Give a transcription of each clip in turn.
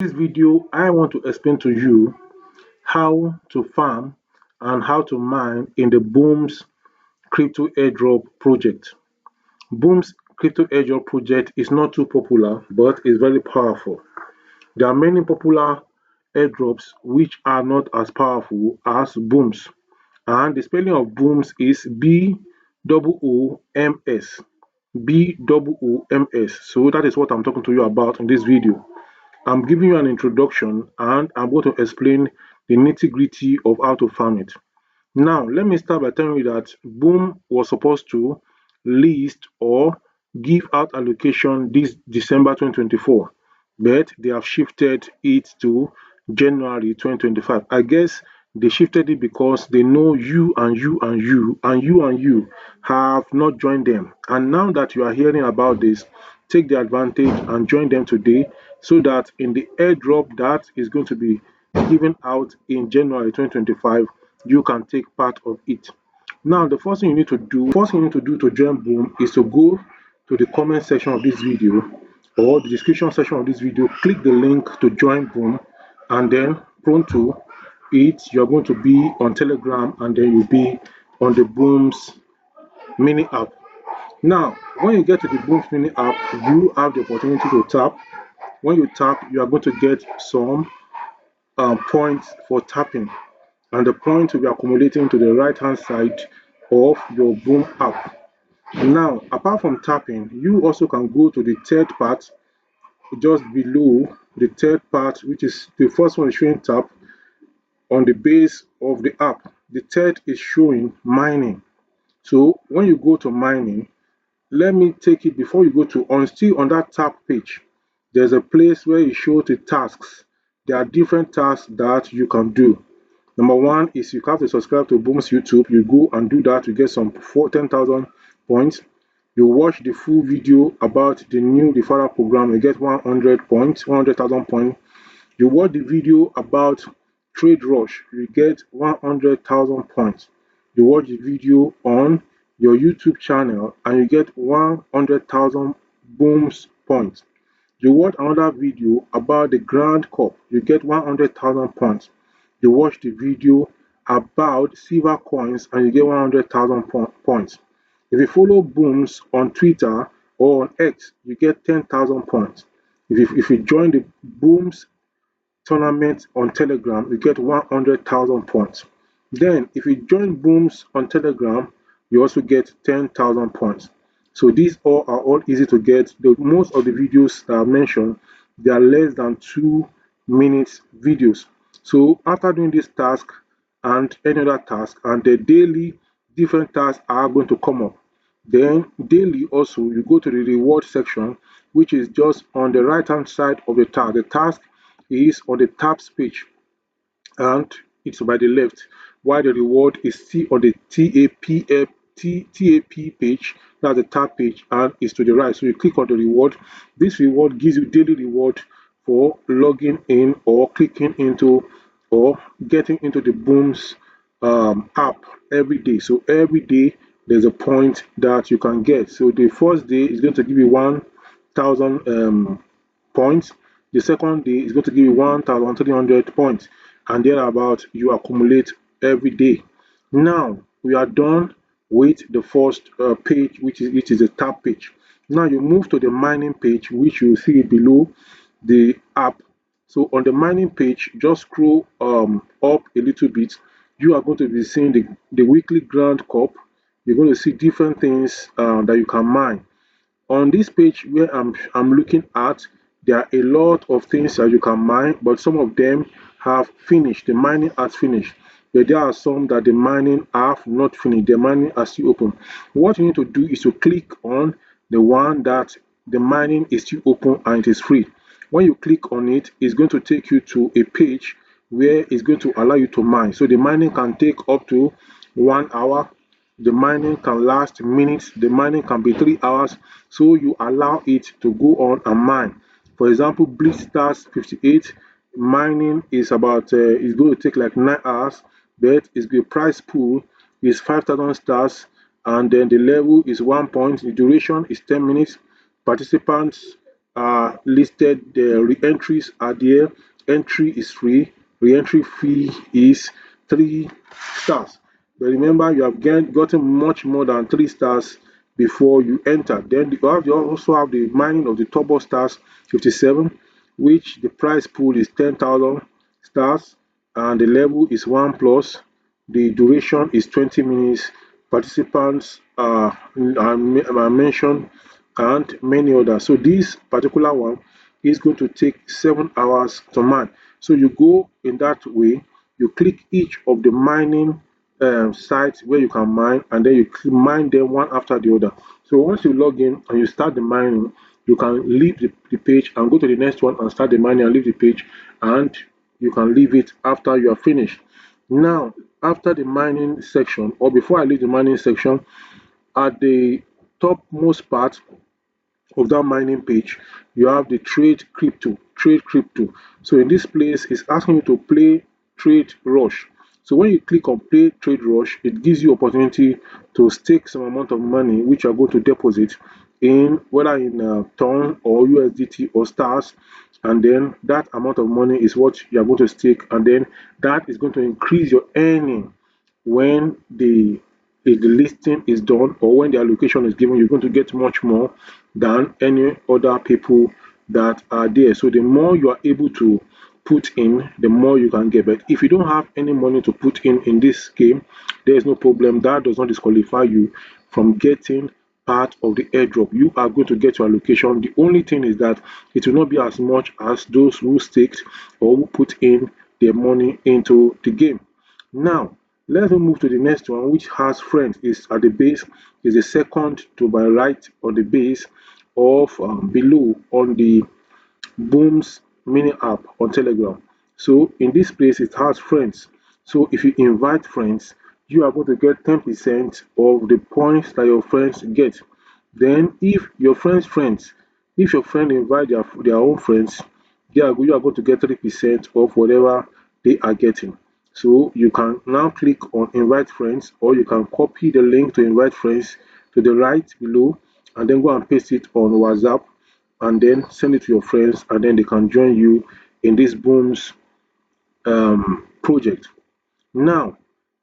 In this video, I want to explain to you how to farm and how to mine in the BOOMS Crypto Airdrop project. BOOMS Crypto Airdrop project is not too popular, but is very powerful. There are many popular airdrops which are not as powerful as BOOMS, and the spelling of BOOMS is BOOMS. BOOMS. So that is what I'm talking to you about in this video. I'm giving you an introduction and I'm going to explain the nitty-gritty of how to farm it. Now, let me start by telling you that Boom was supposed to list or give out allocation this December 2024, but they have shifted it to January 2025. I guess they shifted it because they know you and you and you and you and you have not joined them. And now that you are hearing about this, take the advantage and join them today so that in the airdrop that is going to be given out in January 2025, you can take part of it. Now, the first thing you need to do to join Boom is to go to the comment section of this video or the description section of this video, click the link to join Boom, and then prone to it, you're going to be on Telegram, and then you'll be on the Booms mini app. Now, when you get to the Booms mini app, you have the opportunity to tap. When you tap, you are going to get some points for tapping, and the points will be accumulating to the right hand side of your Boom app. Now, apart from tapping, you also can go to the third part just below the third part, which is the first one is showing tap on the base of the app. The third is showing mining. So when you go to mining, let me take it before you go to still on that tap page. There's a place where you show the tasks. There are different tasks that you can do. Number one is you have to subscribe to Boom's YouTube. You go and do that, you get some 10,000 points. You watch the full video about the new referral program, you get 100 points, 100,000 points. You watch the video about Trade Rush, you get 100,000 points. You watch the video on your YouTube channel and you get 100,000 Booms points. You watch another video about the Grand Cup, you get 100,000 points. You watch the video about silver coins and you get 100,000 points. If you follow Booms on Twitter or on X, you get 10,000 points. If you join the Booms tournament on Telegram, you get 100,000 points. Then, if you join Booms on Telegram, you also get 10,000 points. So these are all easy to get. Most of the videos that I mentioned, they are less than 2 minutes videos. So after doing this task and any other task, and the daily different tasks are going to come up. Then daily also you go to the reward section, which is just on the right hand side of the task. The task is on the tabs page and it's by the left, while the reward is still on the TAP page, that's the tab page, and is to the right. So you click on the reward. This reward gives you daily reward for logging in or clicking into or getting into the Booms app every day. So every day there's a point that you can get. So the first day is going to give you 1,000 points. The second day is going to give you 1,300 points, and thereabout you accumulate every day. Now we are done with the first page, which is the tab page. Now you move to the mining page, which you see below the app. So on the mining page, just scroll up a little bit. You are going to be seeing the weekly Grand Cup. You're going to see different things that you can mine. On this page where I'm looking at, there are a lot of things that you can mine, but some of them have finished. The mining has finished, but there are some that the mining have not finished. The mining are still open. What you need to do is to click on the one that the mining is still open and it is free. When you click on it, it's going to take you to a page where it's going to allow you to mine. So the mining can take up to 1 hour. The mining can last minutes. The mining can be 3 hours. So you allow it to go on and mine. For example, Blitz Stars 58 mining is about it's going to take like 9 hours, but it's the price pool is 5,000 stars, and then the level is 1 point. The duration is 10 minutes. Participants are listed. The re-entries are there. Entry is free. Re-entry fee is 3 stars. But remember, you have gotten much more than 3 stars before you enter. Then you also have the mining of the turbo stars 57, which the price pool is 10,000 stars and the level is 1 plus. The duration is 20 minutes. Participants are mentioned and many others. So this particular one is going to take 7 hours to mine. So you go in that way, you click each of the mining sites where you can mine, and then you mine them one after the other. So once you log in and you start the mining, you can leave the page and go to the next one and start the mining and leave the page, and you can leave it after you are finished. Now, after the mining section, or before I leave the mining section, at the topmost part of that mining page, you have the trade crypto. So in this place, it's asking you to play trade rush. So when you click on play trade rush, it gives you opportunity to stake some amount of money which you are going to deposit in, whether in ton or USDT or stars, and then that amount of money is what you are going to stake, and then that is going to increase your earning when the listing is done, or when the allocation is given. You're going to get much more than any other people that are there. So the more you are able to put in, the more you can get. But if you don't have any money to put in this game, there is no problem. That does not disqualify you from getting part of the airdrop. You are going to get your allocation. The only thing is that it will not be as much as those who staked or who put in their money into the game. Now, let's move to the next one, which has friends. Is at the base, is the second to my right on the base of below on the Booms mini app on Telegram. So in this place, it has friends. So if you invite friends, you are going to get 10% of the points that your friends get. Then if your friend invite their own friends, you are going to get 3% of whatever they are getting. So you can now click on invite friends, or you can copy the link to invite friends to the right below and then go and paste it on WhatsApp and then send it to your friends, and then they can join you in this Booms project. Now,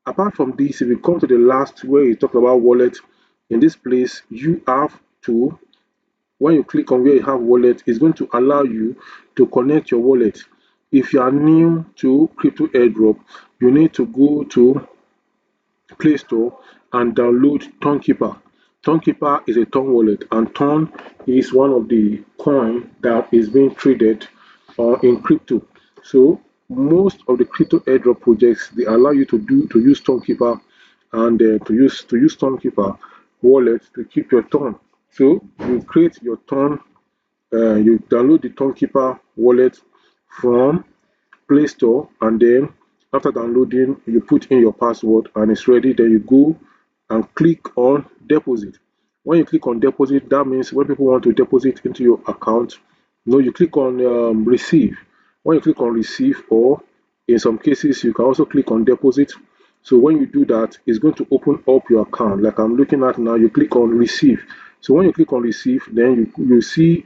apart from this, if we come to the last where you talk about wallet, in this place you have to, when you click on where you have wallet, it's going to allow you to connect your wallet. If you are new to crypto airdrop, you need to go to Play Store and download Tonkeeper. Tonkeeper is a Ton wallet, and Ton is one of the coin that is being traded in crypto. So most of the crypto airdrop projects, they allow you to use Tonkeeper and to use Tonkeeper wallet to keep your Ton. So you create your Ton, you download the Tonkeeper wallet from Play Store, and then after downloading, you put in your password and it's ready. Then you go and click on deposit. When you click on deposit, that means when people want to deposit into your account, you click on receive. When you click on receive, or in some cases, you can also click on deposit. So when you do that, it's going to open up your account. Like I'm looking at now, you click on receive. So when you click on receive, then you see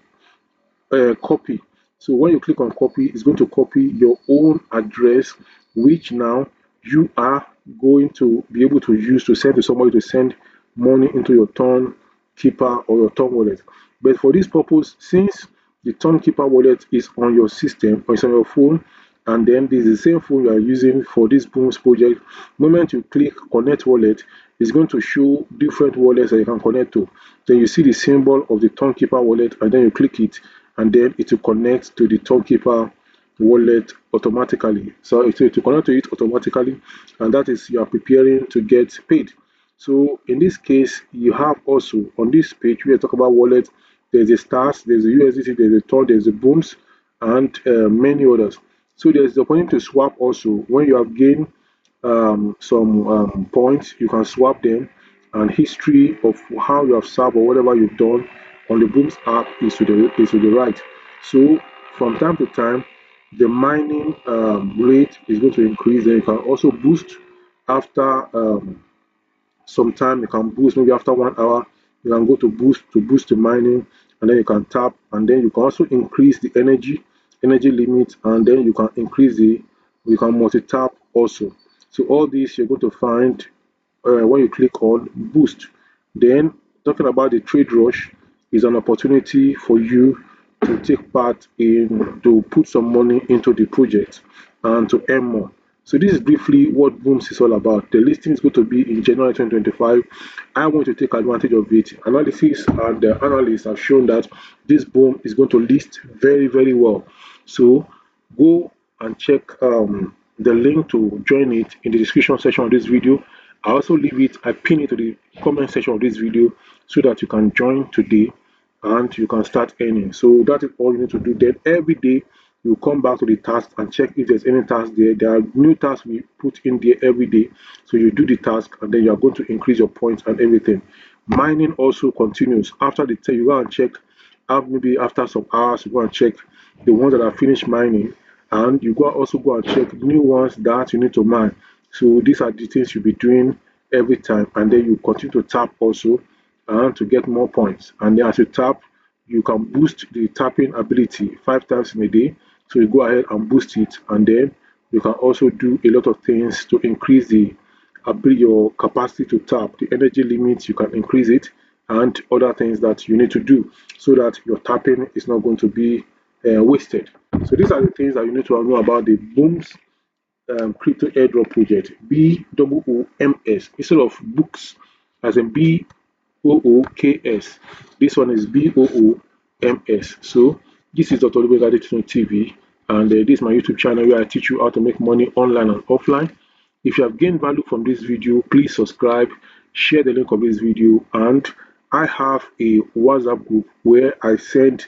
copy. So when you click on copy, it's going to copy your own address, which now you are going to be able to use to send to somebody to send money into your Ton Keeper or your Ton wallet. But for this purpose, since the Ton Keeper wallet is on your system or it's on your phone, and then this is the same phone you are using for this Booms project, moment you click connect wallet, it's going to show different wallets that you can connect to. Then you see the symbol of the Ton Keeper wallet, and then you click it, and then it will connect to the Tonkeeper wallet automatically. So it will connect to it automatically, and that is you are preparing to get paid. So in this case, you have also on this page where you talk about wallet, there's the stars, there's the USDT, there's the Ton, there's the Booms, and many others. So there's the opportunity to swap also. When you have gained some points, you can swap them, and history of how you have served or whatever you've done on the Booms app is to the right. So from time to time, the mining rate is going to increase. Then you can also boost after some time. You can boost maybe after 1 hour. You can go to boost the mining, and then you can tap, and then you can also increase the energy limit, and then you can increase the you can multi-tap also. So all these you're going to find when you click on boost. Then talking about the trade rush is an opportunity for you to take part in to put some money into the project and to earn more. So this is briefly what Booms is all about. The listing is going to be in January 2025. I want to take advantage of it. Analysis and the analysts have shown that this boom is going to list very, very well. So go and check the link to join it in the description section of this video. I also leave it, I pin it to the comment section of this video so that you can join today and you can start earning. So that is all you need to do. Then every day you come back to the task and check if there's any task there. There are new tasks we put in there every day. So you do the task and then you are going to increase your points and everything. Mining also continues. After the you go and check maybe after some hours, you go and check the ones that are finished mining, and you go also go and check new ones that you need to mine. So these are the things you'll be doing every time, and then you continue to tap also and to get more points. And then as you tap, you can boost the tapping ability 5 times in a day. So you go ahead and boost it, and then you can also do a lot of things to increase the your capacity to tap, the energy limits, you can increase it, and other things that you need to do so that your tapping is not going to be wasted. So these are the things that you need to know about the Booms Crypto Airdrop Project. BOOMS instead of books, as in BOOKS. This one is BOOMS. So this is Dr. Olubega TV, and this is my YouTube channel where I teach you how to make money online and offline. If you have gained value from this video, please subscribe, share the link of this video, and I have a WhatsApp group where I send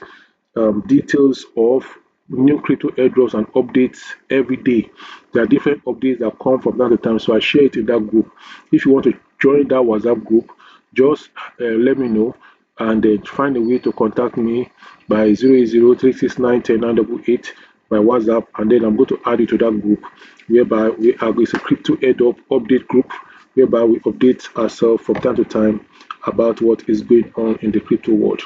details of new crypto airdrops and updates every day. There are different updates that come from time to time, so I share it in that group. If you want to join that WhatsApp group, just let me know, and find a way to contact me by 08036910988 by WhatsApp, and then I'm going to add you to that group whereby we are it's a crypto airdrop update group whereby we update ourselves from time to time about what is going on in the crypto world,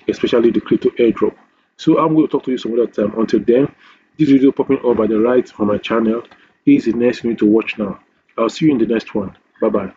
especially the crypto airdrop. So I'm going to talk to you some other time. Until then, this video popping up by the right on my channel is the next you need to watch now. I'll see you in the next one. Bye bye.